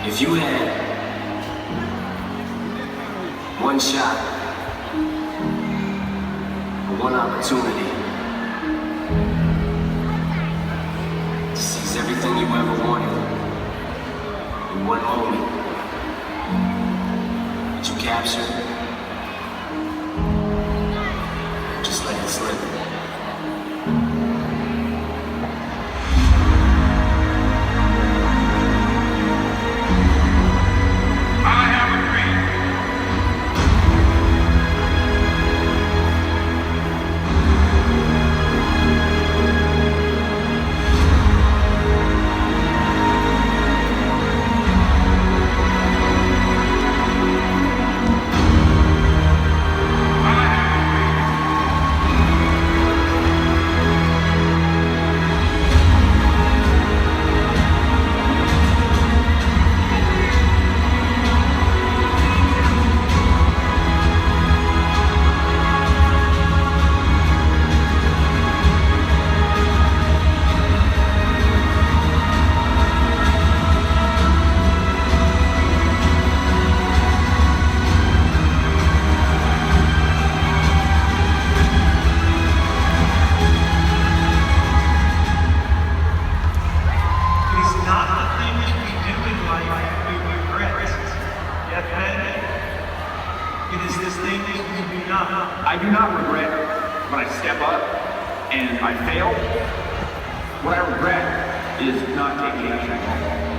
If you had one shot or one opportunity to seize everything you ever wanted in one moment, would you capture it? Just let it slip. I do not regret when I step up and I fail. What I regret is not taking action.